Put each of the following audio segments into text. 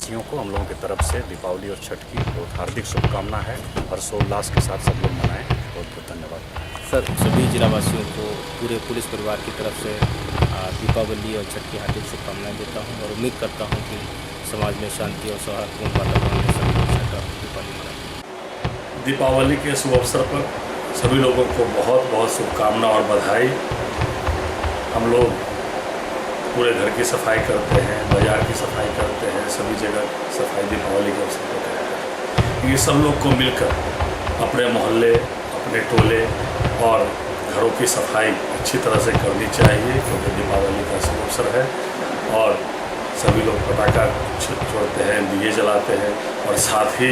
वासियों को हम लोगों की तरफ से दीपावली और छठ की बहुत हार्दिक शुभकामना है। हर्षोल्लास के साथ सब लोग मनाएं। बहुत बहुत धन्यवाद। सर, सभी जिलावासियों को पूरे पुलिस परिवार की तरफ से दीपावली और छठ की हार्दिक शुभकामनाएं देता हूं और उम्मीद करता हूं कि समाज में शांति और सौहार्दपूर्ण वातावरण में सभी छठ और दीपावली मनाएं। दीपावली के शुभ अवसर पर सभी लोगों को बहुत बहुत शुभकामना और बधाई। हम लोग पूरे घर की सफाई करते हैं, बाजार की सफाई करते हैं, सभी जगह सफाई दीपावली के अवसर पर करते हैं। ये सब लोग को मिलकर अपने मोहल्ले, अपने टोले और घरों की सफाई अच्छी तरह से करनी चाहिए, क्योंकि दीपावली का शुभ अवसर है और सभी लोग पटाखा छोड़ते हैं, दिए जलाते हैं और साथ ही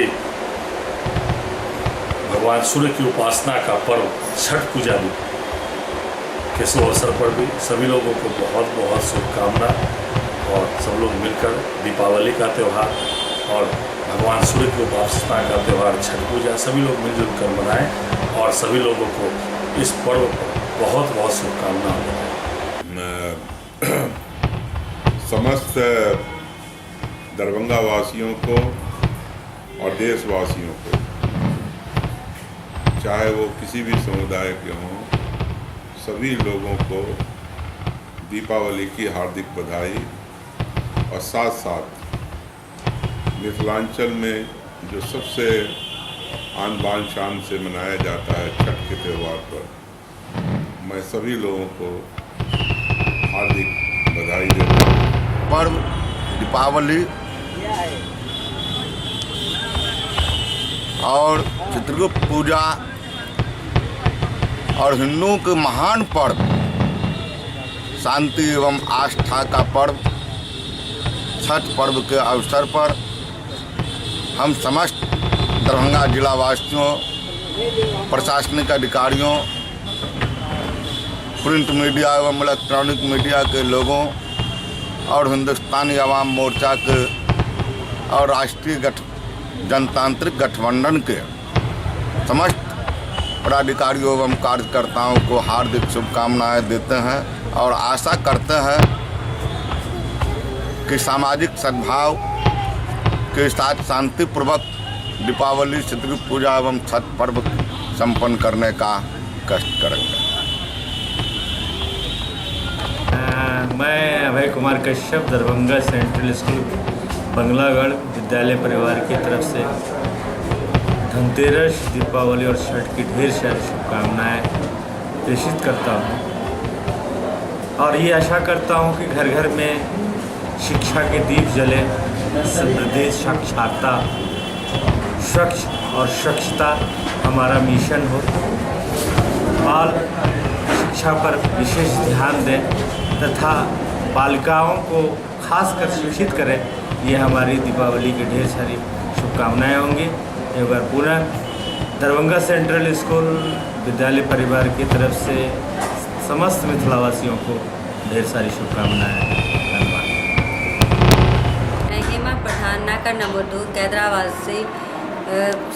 भगवान सूर्य की उपासना का पर्व छठ पूजा भी के शुभ अवसर पर भी सभी लोगों को बहुत बहुत शुभकामना। और सब लोग मिलकर दीपावली का त्यौहार और भगवान सूर्य की उपासना का त्यौहार छठ पूजा सभी लोग मिलजुल कर मनाएं और सभी लोगों को इस पर्व पर बहुत बहुत शुभकामना मैं समस्त दरभंगा वासियों को और देशवासियों को, चाहे वो किसी भी समुदाय के हों, सभी लोगों को दीपावली की हार्दिक बधाई। और साथ साथ मिथिलांचल में जो सबसे आन बान शान से मनाया जाता है छठ के त्यौहार पर, मैं सभी लोगों को हार्दिक बधाई देता हूँ। पर्व दीपावली और चित्रगुप्त पूजा और हिंदुओं के महान पर्व, शांति एवं आस्था का पर्व छठ पर्व के अवसर पर हम समस्त दरभंगा जिला वासियों, प्रशासनिक अधिकारियों, प्रिंट मीडिया एवं इलेक्ट्रॉनिक मीडिया के लोगों और हिंदुस्तानी अवाम मोर्चा के और राष्ट्रीय जनतांत्रिक गठबंधन के समस्त पदाधिकारियों एवं कार्यकर्ताओं को हार्दिक शुभकामनाएं देते हैं और आशा करते हैं कि सामाजिक सद्भाव के साथ शांतिपूर्वक दीपावली, चित्रगुप्त पूजा एवं छठ पर्व संपन्न करने का कष्ट करेंगे। मैं अभय कुमार कश्यप, दरभंगा सेंट्रल स्कूल बंगलागढ़ विद्यालय परिवार की तरफ से धनतेरस, दीपावली और छठ की ढेर सारी शुभकामनाएं प्रेषित करता हूं और ये आशा करता हूं कि घर घर में शिक्षा के दीप जले, प्रदेश साक्षरता, स्वच्छ और स्वच्छता हमारा मिशन हो, बाल शिक्षा पर विशेष ध्यान दें तथा बालिकाओं को खासकर शिक्षित करें। ये हमारी दीपावली की ढेर सारी शुभकामनाएं होंगी। एक बार पुनः दरभंगा सेंट्रल स्कूल विद्यालय परिवार की तरफ से समस्त मिथिलावासियों को ढेर सारी शुभकामनाएं। धन्यवाद। हेमा पठान, नाका नंबर 2, कैदराबाद से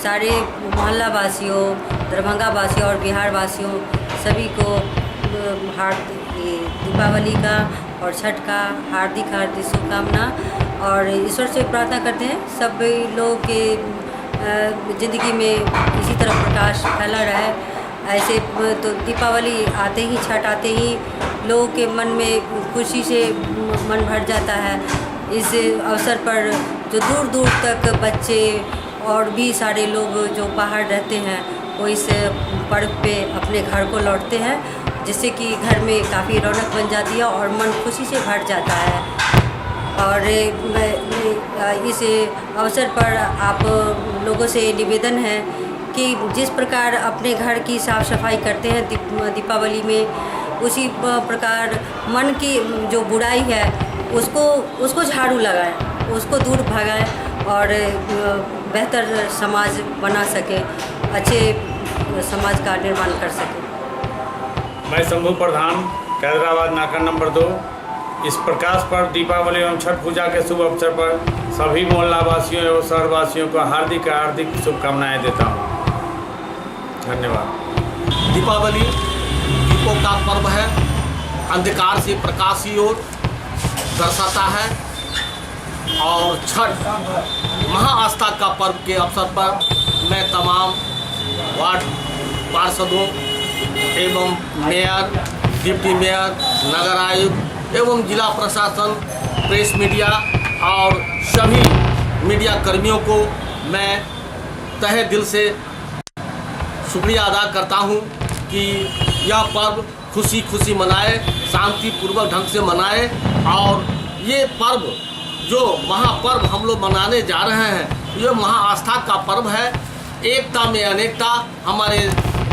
सारे मोहल्ला वासियों, दरभंगा वासियों और बिहार वासियों सभी को दीपावली का और छठ का हार्दिक हार्दिक शुभकामना और ईश्वर से प्रार्थना करते हैं सभी लोग के ज़िंदगी में इसी तरह प्रकाश फैला रहे। ऐसे तो दीपावली आते ही, छठ आते ही लोगों के मन में खुशी से मन भर जाता है। इस अवसर पर जो दूर दूर तक बच्चे और भी सारे लोग जो बाहर रहते हैं वो इस पर्व पे अपने घर को लौटते हैं, जिससे कि घर में काफ़ी रौनक बन जाती है और मन खुशी से भर जाता है। और इस अवसर पर आप लोगों से निवेदन है कि जिस प्रकार अपने घर की साफ़ सफाई करते हैं दीपावली में, उसी प्रकार मन की जो बुराई है उसको झाड़ू लगाएं, उसको दूर भगाएं और बेहतर समाज बना सके, अच्छे समाज का निर्माण कर सके। मैं शंभू प्रधान, कैदराबाद, नाका नंबर 2, इस प्रकाश पर्व दीपावली एवं छठ पूजा के शुभ अवसर पर सभी मोहल्ला वासियों एवं शहरवासियों को हार्दिक हार्दिक शुभकामनाएं देता हूं। धन्यवाद। दीपावली दीपों का पर्व है, अंधकार से प्रकाश की ओर दर्शाता है। और छठ महाआस्था का पर्व के अवसर पर मैं तमाम वार्ड पार्षदों एवं मेयर, डिप्टी मेयर, नगर आयुक्त एवं जिला प्रशासन, प्रेस मीडिया और सभी मीडिया कर्मियों को मैं तहे दिल से शुक्रिया अदा करता हूं कि यह पर्व खुशी खुशी मनाए, शांतिपूर्वक ढंग से मनाए। और ये पर्व जो महापर्व हम लोग मनाने जा रहे हैं, ये महाआस्था का पर्व है। एकता में अनेकता हमारे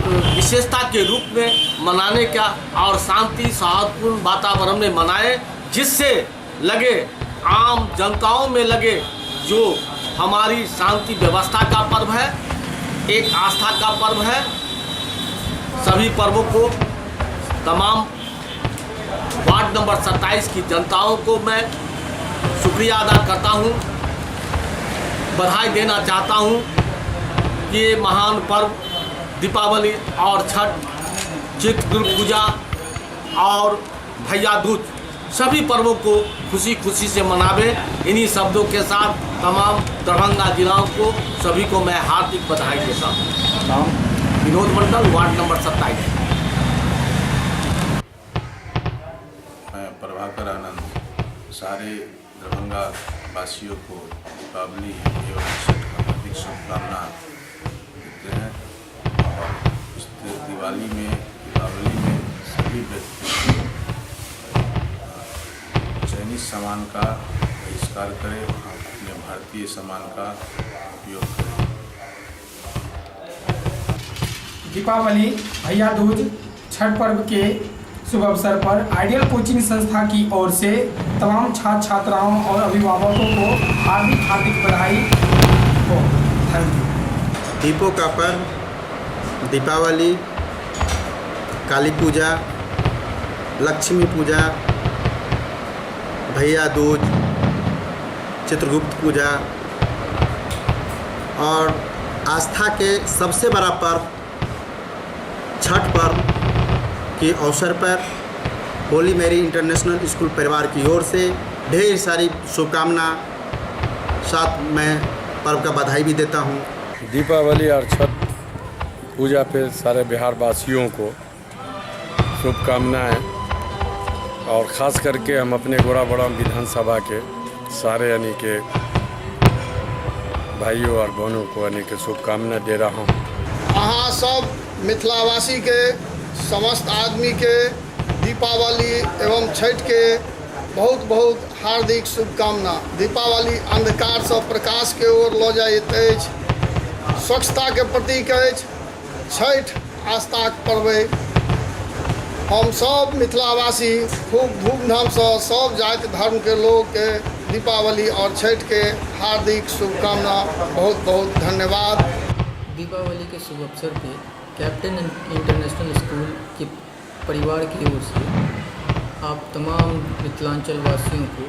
विशेषता के रूप में मनाने का और शांति सौहार्दपूर्ण वातावरण में मनाए, जिससे लगे आम जनताओं में लगे जो हमारी शांति व्यवस्था का पर्व है, एक आस्था का पर्व है। सभी पर्वों को तमाम वार्ड नंबर 27 की जनताओं को मैं शुक्रिया अदा करता हूं, बधाई देना चाहता हूं कि ये महान पर्व दीपावली और छठ, चित्रगुप्त पूजा और भैया दूज सभी पर्वों को खुशी खुशी से मनावे। इन्हीं शब्दों के साथ तमाम दरभंगा जिलाओं को सभी को मैं हार्दिक बधाई देता हूँ। विनोद मंडल, वार्ड नंबर 27। मैं प्रभाकर आनंद सारे दरभंगा वासियों को दीपावली एवं छठ का हार्दिक शुभकामना देते हैं। और इस दीपावली में सभी व्यक्ति चाइनीज सामान का बहिष्कार करें, अपने भारतीय सामान का उपयोग करें। दीपावली, भैया दूज, छठ पर्व के शुभ अवसर पर आइडियल कोचिंग संस्था की ओर से तमाम छात्र छात्राओं और अभिभावकों को हार्दिक बधाई हो। Thank you. दीपों का पर्व दीपावली, काली पूजा, लक्ष्मी पूजा, भैया दूज, चित्रगुप्त पूजा और आस्था के सबसे बड़ा पर्व छठ पर्व के अवसर पर होली मेरी इंटरनेशनल स्कूल परिवार की ओर से ढेर सारी शुभकामना, साथ मैं पर्व का बधाई भी देता हूं। दीपावली और छठ पूजा पे सारे बिहार वासियों को शुभकामनाएं, और ख़ास करके हम अपने गोराबड़ाम विधानसभा के सारे यानी के भाइयों और बहनों को यानी के शुभकामनाएं दे रहा हूँ। अहाँ सब मिथिलावासी के समस्त आदमी के दीपावली एवं छठ के बहुत बहुत हार्दिक शुभकामना। दीपावली अंधकार से प्रकाश के ओर लऽ जाइत अछि, स्वच्छता के प्रतीक अछि। छठ आस्थाक पर्व हम सब मिथिलावासी खूब धूमधाम से सब जाति धर्म के लोग के दीपावली और छठ के हार्दिक शुभकामना। बहुत बहुत धन्यवाद। दीपावली के शुभ अवसर पे कैप्टन इंटरनेशनल स्कूल के परिवार की ओर से आप तमाम मिथिलांचल वासियों को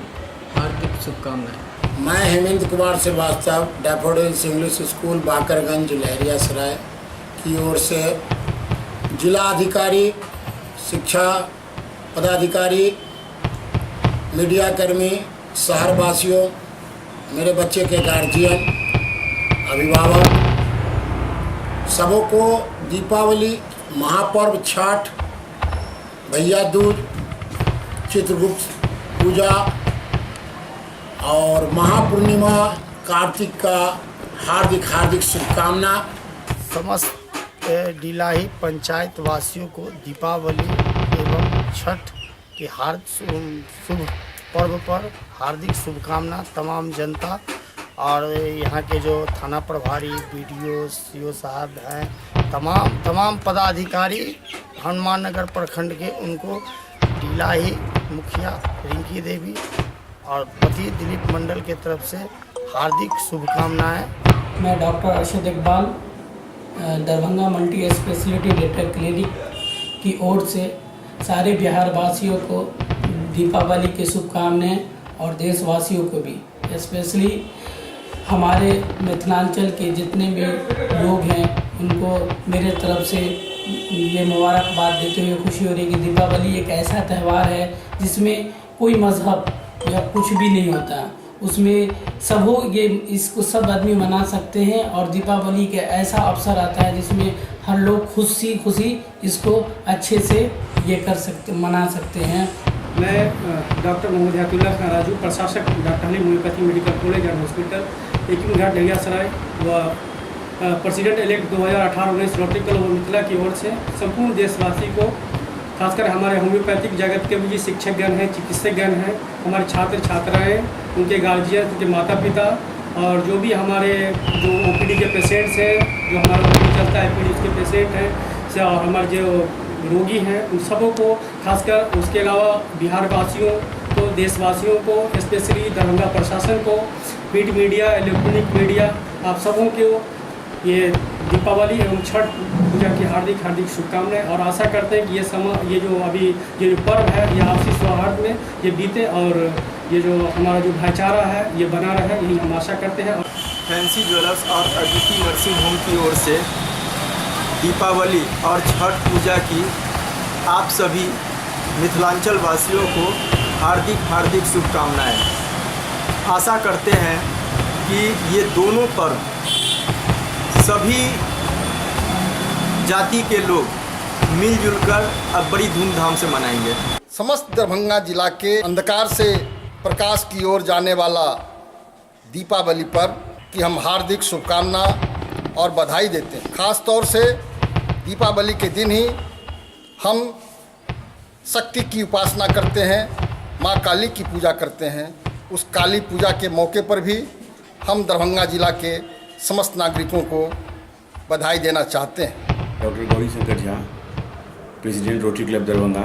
हार्दिक शुभकामनाएं। मैं Hemant Kumar Shrivastava Daffodils English School Bakarganj Laheriasarai की ओर से जिला अधिकारी, शिक्षा पदाधिकारी, मीडिया कर्मी, शहर वासियों, मेरे बच्चे के गार्जियन, अभिभावक सबों को दीपावली, महापर्व छठ, भैया दूज, चित्रगुप्त पूजा और महापूर्णिमा कार्तिक का हार्दिक शुभकामना। समस्त डिलाही पंचायत वासियों को दीपावली एवं छठ के शुभ पर्व पर हार्दिक शुभकामना। तमाम जनता और यहाँ के जो थाना प्रभारी, BDO, CO साहब हैं, तमाम पदाधिकारी हनुमान नगर प्रखंड के, उनको डिलाही मुखिया रिंकी देवी और पति दिलीप मंडल के तरफ से हार्दिक शुभकामनाएं। मैं doctor Arshad Iqbal Darbhanga multi speciality dental clinic की ओर से सारे बिहार वासियों को दीपावली की शुभकामनाएं और देशवासियों को भी, स्पेशली हमारे मिथिलांचल के जितने भी लोग हैं उनको मेरे तरफ से ये मुबारकबाद देते हुए खुशी हो रही है कि दीपावली एक ऐसा त्यौहार है जिसमें कोई मज़हब या कुछ भी नहीं होता, उसमें सब हो ये इसको सब आदमी मना सकते हैं। और दीपावली के ऐसा अवसर आता है जिसमें हर लोग खुशी इसको अच्छे से ये कर सकते मना सकते हैं। मैं डॉक्टर मोहम्मद हयातुल्लाह खान राजू, प्रशासक doctor Ali homeopathy medical college and hospital Ekmi Ghat Dahiyasarai व president elect 2018-19 Rotary Club of Mithila की ओर से संपूर्ण देशवासी को, खासकर हमारे होम्योपैथिक जगत के भी शिक्षकगण हैं, चिकित्सकगण हैं, हमारे छात्र छात्राएँ, उनके गार्जियन, उनके माता पिता और जो भी हमारे जो ओपीडी के पेशेंट्स हैं, जो हमारा ओपीडी चलता है पीडी उसके पेशेंट हैं, और हमारे जो रोगी हैं, उन सबों को, खासकर उसके अलावा बिहार वासियों को, देशवासियों को, स्पेशली दरभंगा प्रशासन को, प्रिंट मीडिया, इलेक्ट्रॉनिक मीडिया, आप सबों को ये दीपावली एवं छठ पूजा की हार्दिक शुभकामनाएं। और आशा करते हैं कि ये जो अभी ये जो पर्व है ये आपसी सौहार्द में ये बीते और ये जो हमारा जो भाईचारा है ये बना रहे, यही हम आशा करते हैं। फैंसी ज्वेलर्स और अदिति नर्सिंग होम की ओर से दीपावली और छठ पूजा की आप सभी मिथिलांचल वासियों को हार्दिक शुभकामनाएं। आशा करते हैं कि ये दोनों पर्व सभी जाति के लोग मिलजुल कर अब बड़ी धूमधाम से मनाएंगे। समस्त दरभंगा जिला के अंधकार से प्रकाश की ओर जाने वाला दीपावली पर्व की हम हार्दिक शुभकामना और बधाई देते हैं। खास तौर से दीपावली के दिन ही हम शक्ति की उपासना करते हैं, माँ काली की पूजा करते हैं। उस काली पूजा के मौके पर भी हम दरभंगा जिला के समस्त नागरिकों को बधाई देना चाहते हैं। Doctor Gauri Shankar Jha, president rotary club Darbhanga,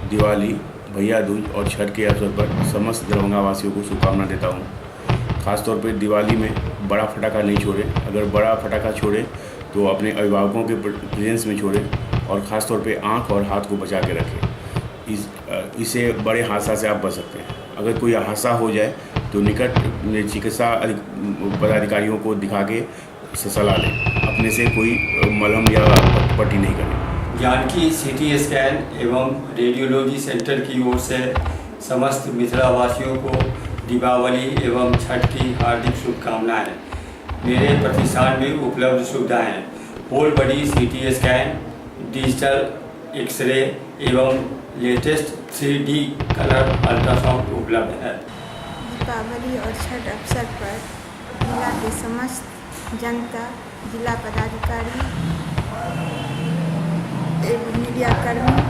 Diwali, भैया दूज और छठ के अवसर पर समस्त दरभंगा वासियों को शुभकामना देता हूँ। खासतौर पर दिवाली में बड़ा फटाका नहीं छोड़े, अगर बड़ा फटाका छोड़े तो अपने अभिभावकों के प्रेजेंस में छोड़े और ख़ासतौर पे आँख और हाथ को बचा के रखें। इससे बड़े हादसा से आप बच सकते हैं। अगर कोई हादसा हो जाए तो निकट चिकित्सा पदाधिकारियों को दिखा के सलाह लें, अपने से कोई मलहम या पट्टी नहीं करें। जानकी सिटी स्कैन एवं रेडियोलॉजी सेंटर की ओर से समस्त मिथिला वासियों को दीपावली एवं छठ की हार्दिक शुभकामनाएं। मेरे प्रतिष्ठान में उपलब्ध सुविधाएं whole body CT scan, digital X-ray एवं लेटेस्ट 3D कलर अल्ट्रासाउंड उपलब्ध है। दीपावली और छठ अवसर पर जिला के समस्त जनता, जिला पदाधिकारी एवं मीडियाकर्मी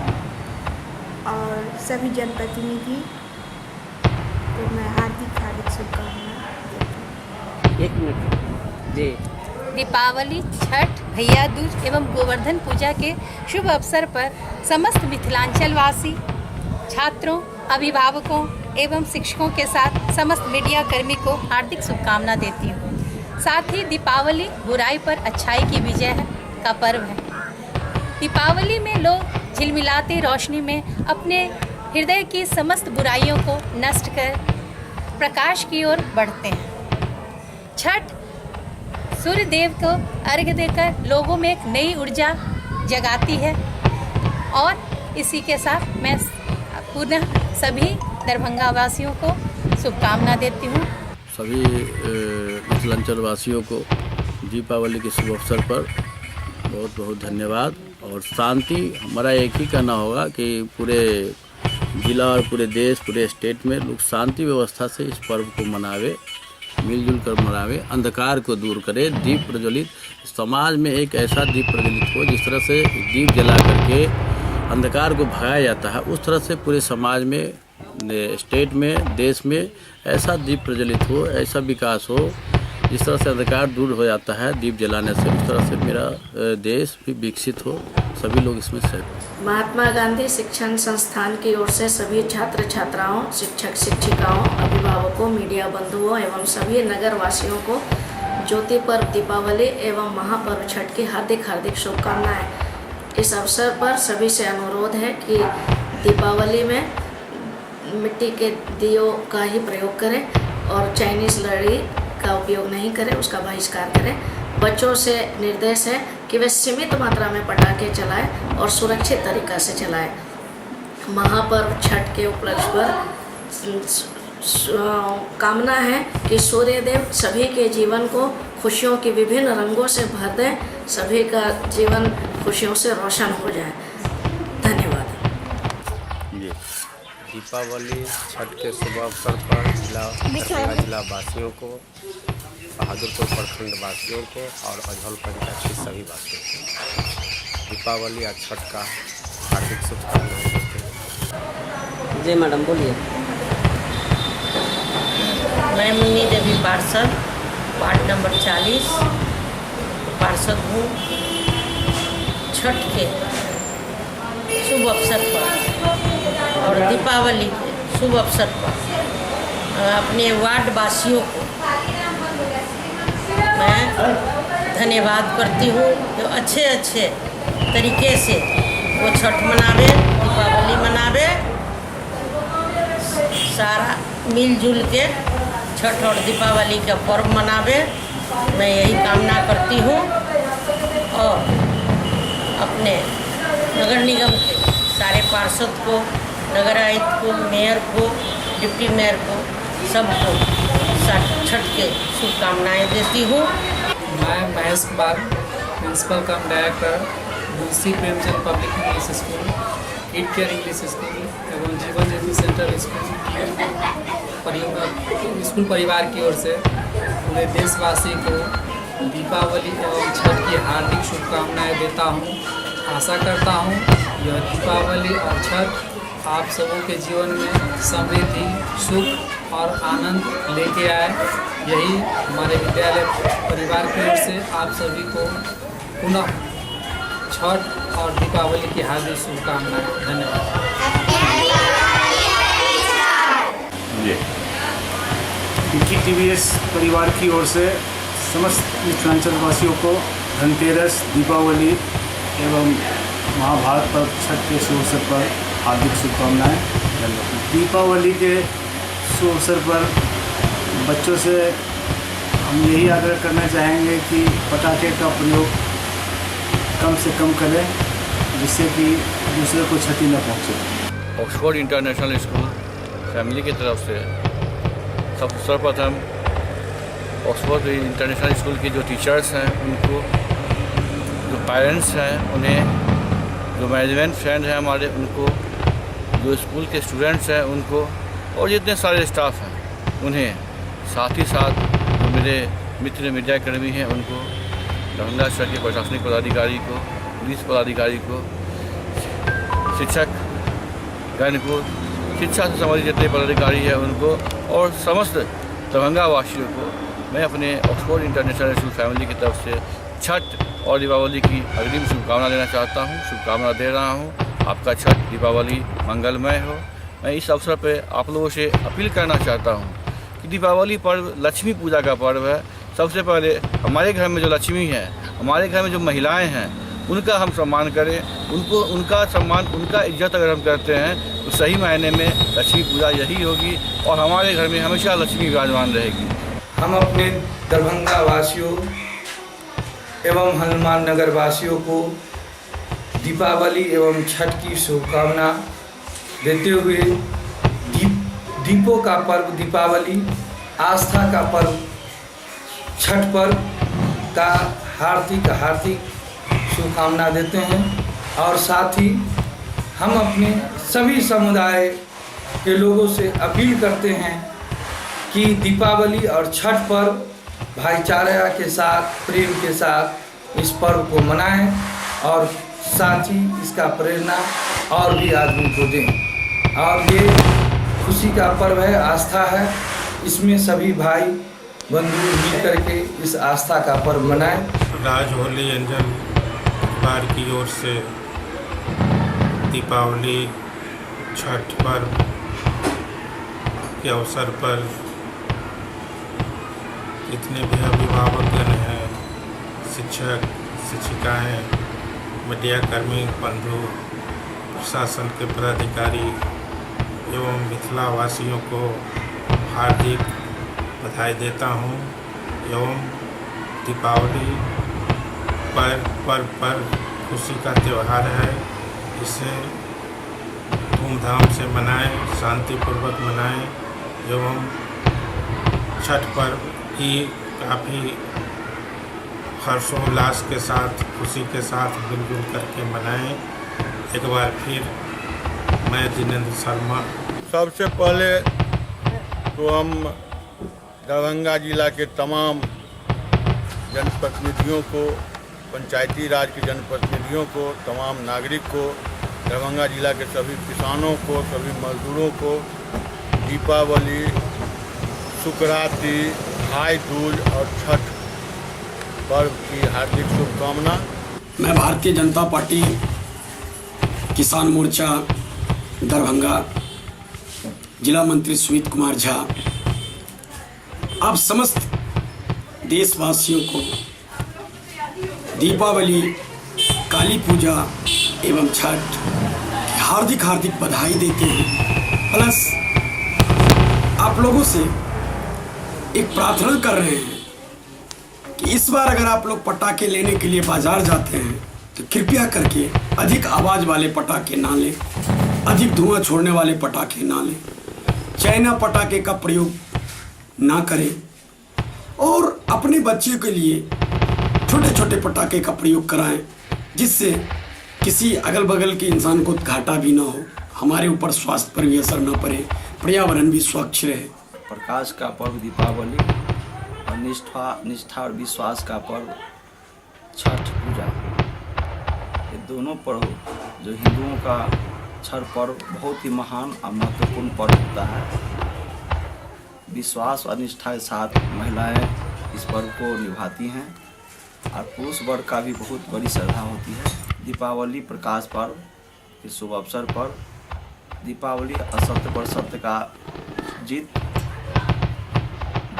और सभी जनप्रतिनिधि को मैं हार्दिक शुभकामनाएं देती हूँ। 1 मिनट जी। दीपावली, छठ, भैया दूज एवं गोवर्धन पूजा के शुभ अवसर पर समस्त मिथिलांचल वासी, छात्रों, अभिभावकों एवं शिक्षकों के साथ समस्त मीडिया कर्मी को हार्दिक शुभकामना देती हूँ। साथ ही दीपावली बुराई पर अच्छाई की विजय का पर्व है। दीपावली में लोग झिलमिलाती रोशनी में अपने हृदय की समस्त बुराइयों को नष्ट कर प्रकाश की ओर बढ़ते हैं। छठ सूर्य देव को अर्घ्य देकर लोगों में एक नई ऊर्जा जगाती है। और इसी के साथ मैं पुनः सभी दरभंगा वासियों को शुभकामना देती हूँ। सभी मिथिलांचल वासियों को दीपावली के शुभ अवसर पर बहुत बहुत धन्यवाद। और शांति, हमारा एक ही कहना होगा कि पूरे जिला और पूरे देश, पूरे स्टेट में लोग शांति व्यवस्था से इस पर्व को मनावे, मिलजुल कर मनावे, अंधकार को दूर करे, दीप प्रज्वलित, समाज में एक ऐसा दीप प्रज्वलित हो जिस तरह से दीप जला करके अंधकार को भगाया जाता है, उस तरह से पूरे समाज में, स्टेट में, देश में ऐसा दीप प्रज्वलित हो, ऐसा विकास हो जिस तरह से अंधकार दूर हो जाता है दीप जलाने से, उस तरह से मेरा देश भी विकसित हो। सभी लोग इसमें सहयोग। महात्मा गांधी शिक्षण संस्थान की ओर से सभी छात्र छात्राओं, शिक्षक शिक्षिकाओं, अभिभावकों, मीडिया बंधुओं एवं सभी नगर वासियों को ज्योति पर्व दीपावली एवं महापर्व छठ की हार्दिक शुभकामनाएं। इस अवसर पर सभी से अनुरोध है कि दीपावली में मिट्टी के दियों का ही प्रयोग करें और चाइनीज़ लड़ी का उपयोग नहीं करें, उसका बहिष्कार करें। बच्चों से निर्देश है कि वे सीमित मात्रा में पटाखे चलाएं और सुरक्षित तरीक़ा से चलाएं। महापर्व छठ के उपलक्ष्य पर कामना है कि सूर्यदेव सभी के जीवन को खुशियों के विभिन्न रंगों से भर दें, सभी का जीवन खुशियों से रोशन हो जाए। धन्यवाद। जी, दीपावली छठ के शुभ अवसर पर जिला वासियों को, बहादुरपुर प्रखंड वासियों को और अजहल पंचायत के सभी वासियों को दीपावली और छठ का हार्दिक शुभकामनाएं देते हैं। जी मैडम बोलिए। मैं मुन्नी देवी पार्षद, वार्ड नंबर 40 पार्षद हूँ। छठ के शुभ अवसर पर और दीपावली के शुभ अवसर पर अपने वार्ड वासियों को मैं धन्यवाद करती हूँ जो अच्छे तरीके से वो छठ मनावे, दीपावली मनावे, सारा मिलजुल के छठ और दीपावली का पर्व मनावे। मैं यही कामना करती हूँ और अपने नगर निगम के सारे पार्षद को, नगर आयुक्त को, मेयर को, डिप्टी मेयर को, सबको छठ के शुभकामनाएं देती हूँ। मैं Mahesh Kumar, principal cum director Munshi Premchand public English school, kid care English school एवं जीवन ज्योति सेंटर स्कूल परिवार की ओर से पूरे देशवासी को दीपावली एवं छठ की हार्दिक शुभकामनाएं देता हूं। आशा करता हूं यह दीपावली और छठ आप सबों के जीवन में समृद्धि, सुख और आनंद लेके आए। यही हमारे विद्यालय परिवार की ओर से आप सभी को पुनः छठ और दीपावली की हार्दिक शुभकामनाएं। धन्यवाद। TVS परिवार की ओर से समस्त मिथिलांचल वासियों को धनतेरस, दीपावली एवं महाभारत पर्व छठ के शुभ अवसर पर हार्दिक शुभकामनाएं। दीपावली के शुभ अवसर पर बच्चों से हम यही आग्रह करना चाहेंगे कि पटाखे का प्रयोग कम से कम करें, जिससे कि दूसरे को क्षति न पहुंचे। ऑक्सफोर्ड इंटरनेशनल स्कूल फैमिली की तरफ से सर्वप्रथम ऑक्सफोर्ड इंटरनेशनल स्कूल के जो टीचर्स हैं उनको, जो पेरेंट्स हैं उन्हें, जो मैनेजमेंट फ्रेंड हैं हमारे उनको, जो स्कूल के स्टूडेंट्स हैं उनको और जितने सारे स्टाफ हैं उन्हें, साथ ही साथ जो मेरे मित्र मीडियाकर्मी हैं उनको, दरभंगा शहर के प्रशासनिक पदाधिकारी को, पुलिस पदाधिकारी को, शिक्षक गण को, शिक्षा से संबंधित जितने पदाधिकारी हैं उनको और समस्त दरभंगा वासियों को मैं अपने ऑक्सफोर्ड इंटरनेशनल स्कूल फैमिली की तरफ से छठ और दीपावली की अग्रिम शुभकामना देना चाहता हूं, शुभकामना दे रहा हूं। आपका छठ दीपावली मंगलमय हो। मैं इस अवसर पर आप लोगों से अपील करना चाहता हूं कि दीपावली पर्व लक्ष्मी पूजा का पर्व है। सबसे पहले हमारे घर में जो लक्ष्मी है, हमारे घर में जो महिलाएँ हैं, उनका हम सम्मान करें। उनका सम्मान, उनका इज्जत अगर हम करते हैं तो सही मायने में लक्ष्मी पूजा यही होगी और हमारे घर में हमेशा लक्ष्मी विराजमान रहेगी। हम अपने दरभंगा वासियों एवं हनुमान नगर वासियों को दीपावली एवं छठ की शुभकामना देते हुए दीपों का पर्व दीपावली, आस्था का पर्व छठ पर्व का हार्दिक शुभकामना देते हैं और साथ ही हम अपने सभी समुदाय के लोगों से अपील करते हैं कि दीपावली और छठ पर्व भाईचारा के साथ, प्रेम के साथ इस पर्व को मनाएं और साथ ही इसका प्रेरणा और भी आदमी को दें। और ये खुशी का पर्व है, आस्था है, इसमें सभी भाई बंधु मिल करके इस आस्था का पर्व मनाएं। राज होली एंजल परिवार की ओर से दीपावली छठ पर्व के अवसर पर जितने भी अभिभावकगण हैं, शिक्षक शिक्षिकाएँ, मीडियाकर्मी बंधु, प्रशासन के पदाधिकारी एवं मिथिला वासियों को हार्दिक बधाई देता हूँ एवं दीपावली पर्व पर खुशी का त्यौहार है। इसे धूमधाम से मनाएं, शांतिपूर्वक मनाएं, एवं छठ पर्व की काफ़ी हर्षोल्लास के साथ, खुशी के साथ मिलजुल करके मनाएं। एक बार फिर मैं जिनेंद्र शर्मा। सबसे पहले तो हम दरभंगा जिला के तमाम जनप्रतिनिधियों को, पंचायती राज के जनप्रतिनिधियों को, तमाम नागरिक को, दरभंगा जिला के सभी किसानों को, सभी मजदूरों को दीपावली, शुक्रांति, भाई दूज और छठ पर्व की हार्दिक शुभकामना। मैं भारतीय जनता पार्टी किसान मोर्चा दरभंगा जिला मंत्री सुमित कुमार झा आप समस्त देशवासियों को दीपावली, काली पूजा एवं छठ की हार्दिक हार्दिक बधाई देते हैं। प्लस आप लोगों से एक प्रार्थना कर रहे हैं कि इस बार अगर आप लोग पटाखे लेने के लिए बाजार जाते हैं तो कृपया करके अधिक आवाज़ वाले पटाखे ना लें, अधिक धुआं छोड़ने वाले पटाखे ना लें, चाइना पटाखे का प्रयोग ना करें और अपने बच्चे के लिए छोटे छोटे पटाखे का प्रयोग कराएं, जिससे किसी अगल बगल के इंसान को घाटा भी ना हो, हमारे ऊपर स्वास्थ्य पर भी असर न पड़े, पर्यावरण भी स्वच्छ रहे। प्रकाश का पर्व दीपावली और निष्ठा और विश्वास का पर्व छठ पूजा, ये दोनों पर्व जो हिंदुओं का छठ पर्व बहुत ही महान और महत्वपूर्ण पर्व होता है। विश्वास और निष्ठा के साथ महिलाएं इस पर्व को निभाती हैं और पुरुष वर्ग का भी बहुत बड़ी श्रद्धा होती है। दीपावली प्रकाश पर्व के शुभ अवसर पर दीपावली असत्य पर सत्य का जीत,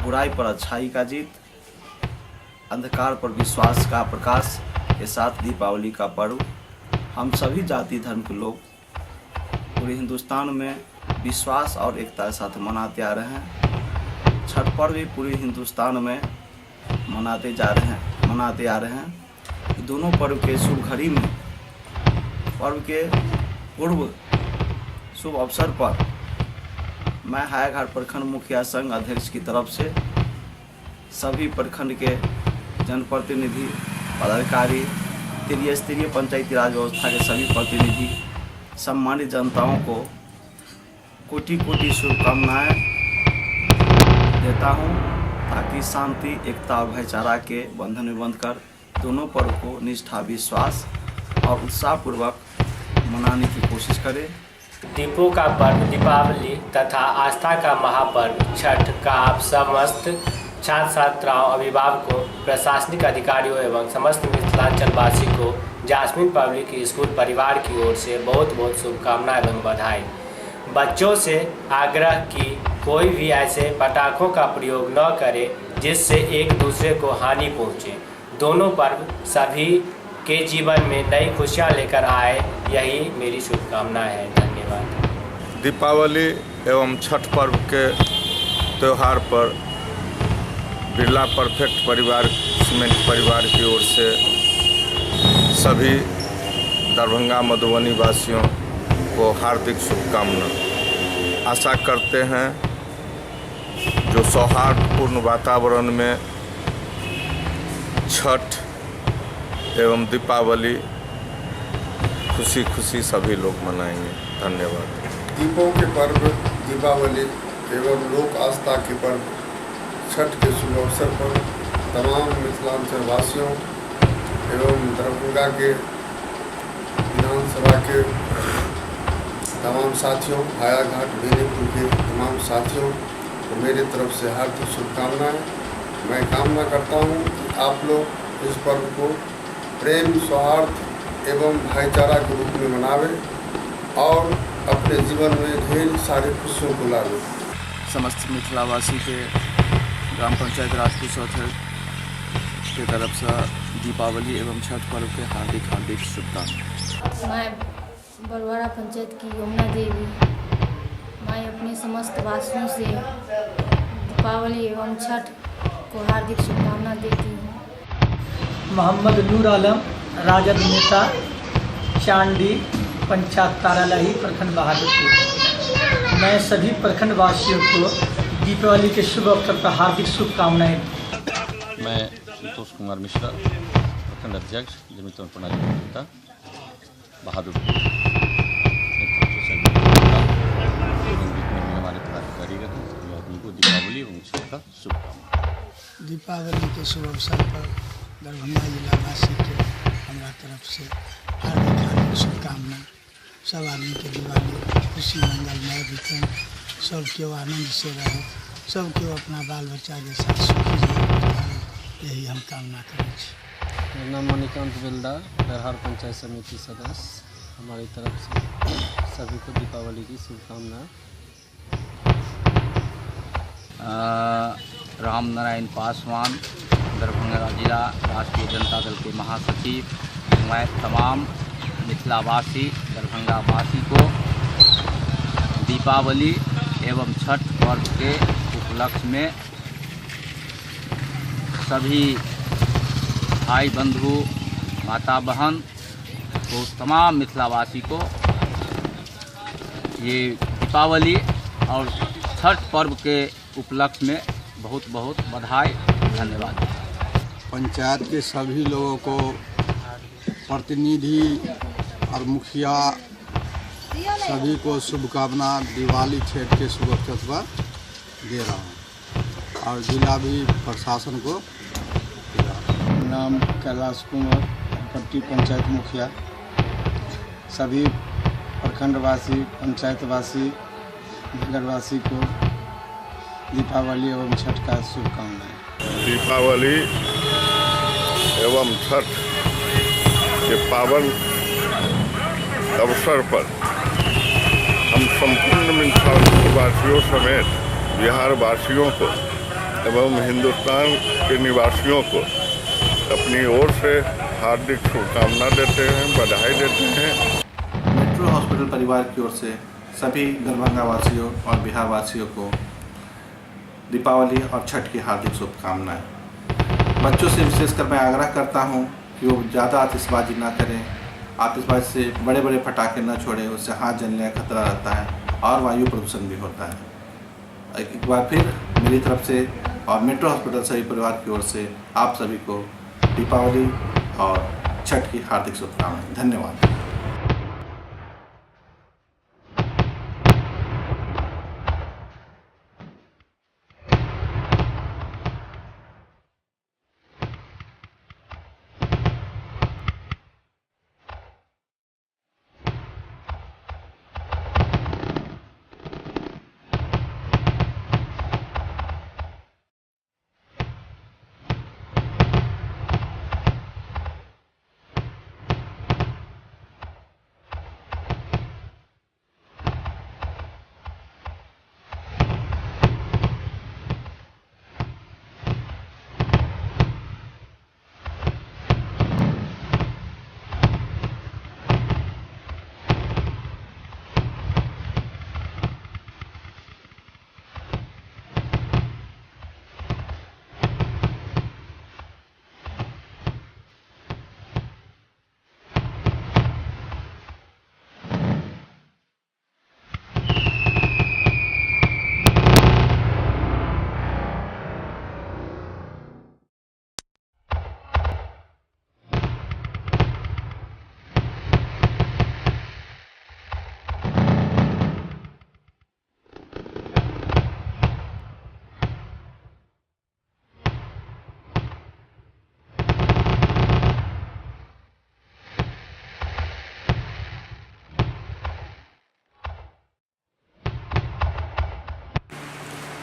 बुराई पर अच्छाई का जीत, अंधकार पर विश्वास का प्रकाश के साथ दीपावली का पर्व हम सभी जाति धर्म के लोग पूरे हिंदुस्तान में विश्वास और एकता के साथ मनाते आ रहे हैं। छठ पर्व भी पूरे हिंदुस्तान में मनाते आ रहे हैं। दोनों पर्व के शुभ घड़ी में, पर्व के पूर्व शुभ अवसर पर मैं हायाघाट प्रखंड मुखिया संघ अध्यक्ष की तरफ से सभी प्रखंड के जनप्रतिनिधि, पदाधिकारी, त्रिस्तरीय पंचायती राज व्यवस्था के सभी प्रतिनिधि, सम्मानित जनताओं को कोटि कोटि शुभकामनाएं देता हूं, ताकि शांति, एकता और भाईचारा के बंधन में बंधकर दोनों पर्व को निष्ठा, विश्वास और उत्साहपूर्वक मनाने की कोशिश करें। दीपों का पर्व दीपावली तथा आस्था का महापर्व छठ का आप समस्त छात्र छात्राओं, अभिभावकों, प्रशासनिक अधिकारियों एवं समस्त मिथिलांचल वासी को जास्मिन पब्लिक स्कूल परिवार की ओर से बहुत बहुत शुभकामनाएं एवं बधाई। बच्चों से आग्रह कि कोई भी ऐसे पटाखों का प्रयोग न करे जिससे एक दूसरे को हानि पहुंचे। दोनों पर्व सभी के जीवन में नई खुशियां लेकर आए, यही मेरी शुभकामना है। धन्यवाद। दीपावली एवं छठ पर्व के त्यौहार पर बिरला परफेक्ट परिवार सीमेंट परिवार की ओर से सभी दरभंगा मधुबनी वासियों को हार्दिक शुभकामना। आशा करते हैं जो सौहार्दपूर्ण वातावरण में छठ एवं दीपावली खुशी खुशी सभी लोग मनाएंगे। धन्यवाद। दीपों के पर्व दीपावली एवं लोक आस्था के पर्व छठ के शुभ अवसर पर तमाम मिथिलांचल वासियों एवं दरभंगा के विधानसभा के तमाम साथियों, हायाघाट बेनीपुर के तमाम साथियों को मेरी तरफ से हार्दिक शुभकामनाएं। मैं कामना करता हूं कि आप लोग इस पर्व को प्रेम, सौहार्द एवं भाईचारा के रूप में मनावें और अपने जीवन में ढेर सारे खुशियों को लावें। समस्त मिथिलावासी के ग्राम पंचायत राजपूत चौथर के तरफ से दीपावली एवं छठ पर्व के हार्दिक हार्दिक शुभकामनाएं। मैं बरवाड़ा पंचायत की यमुना देवी, मैं अपने समस्त वासियों से दीपावली एवं छठ को हार्दिक शुभकामना देती हूँ। मोहम्मद नूर आलम, राजद नेता, चांडी, पंचायत तारालाही, प्रखंड बहादुरपुर। मैं सभी प्रखंड वासियों को दीपावली के शुभ अवसर पर हार्दिक शुभकामनाएं। मैं संतोष कुमार मिश्रा, प्रखंड अध्यक्ष जमीन प्रणाली नेता बहादुरपुर, हमारे पदाधिकारीगण सभी आदमी को दीपावली एवं छठ का शुभकामना। दीपावली के शुभ अवसर पर दरभंगा जिलावासी के हमारा तरफ से हार्दिक शुभकामना। सब आदमी के दिवाली खुशी मंगलमय बीतन, सब केओ आनंद से रहे, सब केओ अपना बाल बच्चा के साथ सुखी रहे, यही हम कामना करें। मेरा नाम मणिकांत बेलदार, दरहार पंचायत समिति सदस्य। हमारी तरफ से सभी को दीपावली की शुभकामनाएं। राम नारायण पासवान, दरभंगा जिला राष्ट्रीय जनता दल के महासचिव। मैं तमाम मिथिलावासी दरभंगा वासी को दीपावली एवं छठ पर्व के उपलक्ष्य में सभी भाई बंधु माता बहन को तमाम मिथिलावासी को ये दीपावली और छठ पर्व के उपलक्ष्य में बहुत बहुत बधाई, धन्यवाद। पंचायत के सभी लोगों को, प्रतिनिधि और मुखिया सभी को शुभकामना दिवाली छठ के शुभ अवसर पर दे रहा हूँ और जिला भी प्रशासन को दे रहा हूँ। नाम कैलाश कुमार, पट्टी पंचायत मुखिया। सभी प्रखंडवासी, पंचायतवासी, नगरवासी को दीपावली एवं छठ का शुभकामनाएं। दीपावली एवं छठ के पावन अवसर पर हम संपूर्ण मिथिलांचल वासियों समेत बिहार वासियों को एवं हिंदुस्तान के निवासियों को अपनी ओर से हार्दिक शुभकामना देते हैं, बधाई देते हैं। मेट्रो हॉस्पिटल परिवार की ओर से सभी दरभंगा वासियों और बिहार वासियों को दीपावली और छठ की हार्दिक शुभकामनाएं। बच्चों से विशेषकर मैं आग्रह करता हूं कि वो ज़्यादा आतिशबाजी ना करें। आतिशबाजी से बड़े बड़े पटाखे न छोड़ें, उससे हाथ जलने का खतरा रहता है और वायु प्रदूषण भी होता है। एक बार फिर मेरी तरफ से और मेट्रो हॉस्पिटल सभी परिवार की ओर से आप सभी को दीपावली और छठ की हार्दिक शुभकामनाएं। धन्यवाद।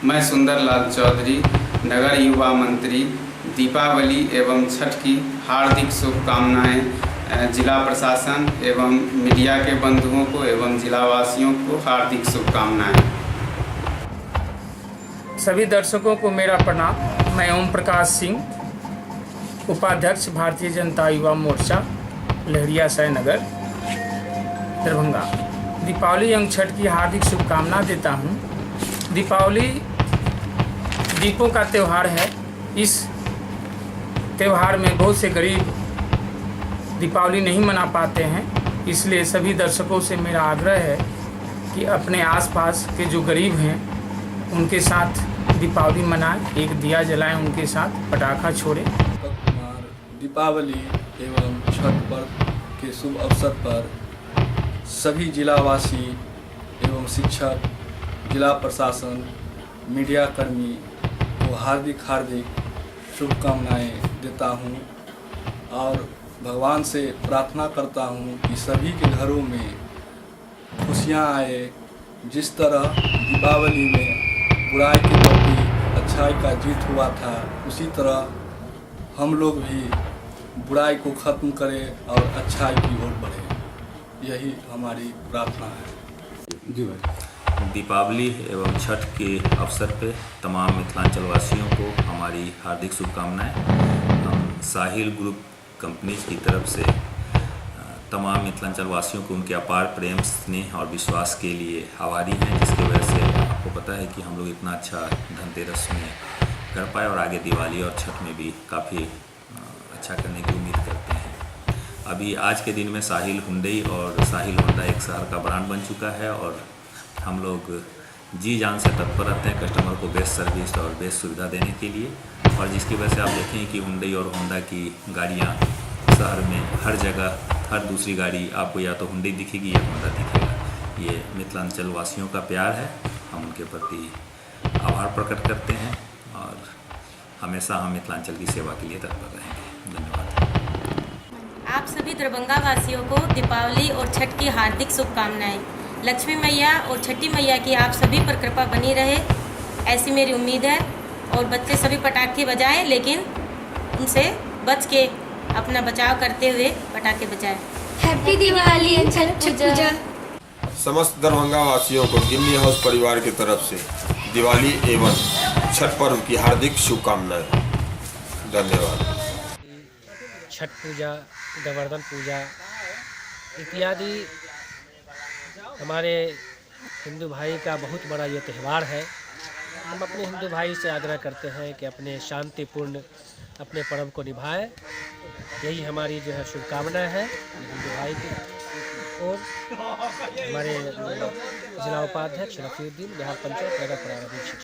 मैं सुंदरलाल चौधरी, नगर युवा मंत्री, दीपावली एवं छठ की हार्दिक शुभकामनाएं जिला प्रशासन एवं मीडिया के बंधुओं को एवं जिलावासियों को हार्दिक शुभकामनाएं। सभी दर्शकों को मेरा प्रणाम। मैं ओम प्रकाश सिंह, उपाध्यक्ष भारतीय जनता युवा मोर्चा, लहरिया सायनगर, दरभंगा। दीपावली एवं छठ की हार्दिक शुभकामना देता हूं। दीपावली दीपों का त्यौहार है। इस त्यौहार में बहुत से गरीब दीपावली नहीं मना पाते हैं, इसलिए सभी दर्शकों से मेरा आग्रह है कि अपने आसपास के जो गरीब हैं उनके साथ दीपावली मनाएं, एक दिया जलाएं, उनके साथ पटाखा छोड़ें। दीपावली एवं छठ पर्व के शुभ अवसर पर सभी जिलावासी एवं शिक्षक, जिला प्रशासन, मीडिया कर्मी को हार्दिक शुभकामनाएं देता हूं और भगवान से प्रार्थना करता हूं कि सभी के घरों में खुशियां आए। जिस तरह दीपावली में बुराई के प्रति अच्छाई का जीत हुआ था, उसी तरह हम लोग भी बुराई को ख़त्म करें और अच्छाई की ओर बढ़ें, यही हमारी प्रार्थना है। जी भाई। दीपावली एवं छठ के अवसर पे तमाम मिथिलांचल वासियों को हमारी हार्दिक शुभकामनाएं। हम साहिल ग्रुप कंपनीज की तरफ से तमाम मिथिलांचल वासियों को उनके अपार प्रेम, स्नेह और विश्वास के लिए आभारी हैं, जिसकी वजह से आपको पता है कि हम लोग इतना अच्छा धनतेरस में कर पाए और आगे दिवाली और छठ में भी काफ़ी अच्छा करने की उम्मीद करते हैं। अभी आज के दिन में साहिल हुंडई और साहिल होंडा एक शहर का ब्रांड बन चुका है और हम लोग जी जान से तत्पर रहते हैं कस्टमर को बेस्ट सर्विस और बेस्ट सुविधा देने के लिए। और जिसकी वजह से आप देखें कि हुंडई और होंडा की गाड़ियाँ शहर में हर जगह, हर दूसरी गाड़ी आपको या तो हुंडई दिखेगी या होंडा दिखेगा। ये मिथिलांचल वासियों का प्यार है, हम उनके प्रति आभार प्रकट करते हैं और हमेशा हम मिथिलांचल की सेवा के लिए तत्पर रहेंगे। धन्यवाद। आप सभी दरभंगा वासियों को दीपावली और छठ की हार्दिक शुभकामनाएं। लक्ष्मी मैया और छठी मैया की आप सभी पर कृपा बनी रहे, ऐसी मेरी उम्मीद है। और बच्चे सभी पटाखे बजाएं, लेकिन उनसे बच के अपना बचाव करते हुए पटाखे बजाएं। हैप्पी दिवाली एंड छठ पूजा। समस्त दरभंगा वासियों को गिन्नी हाउस परिवार की तरफ से दिवाली एवं छठ पर्व की हार्दिक शुभकामनाएं। धन्यवाद। छठ पूजा, गोवर्धन पूजा इत्यादि हमारे हिंदू भाई का बहुत बड़ा ये त्यौहार है। हम अपने हिंदू भाई से आग्रह करते हैं कि अपने शांतिपूर्ण अपने पर्व को निभाएं। यही हमारी जो है शुभकामना है हिंदू भाई की। और हमारे जिला उपाध्यक्ष रफीउद्दीन, बिहार पंचायत नगर प्रारंभिक शिक्षा।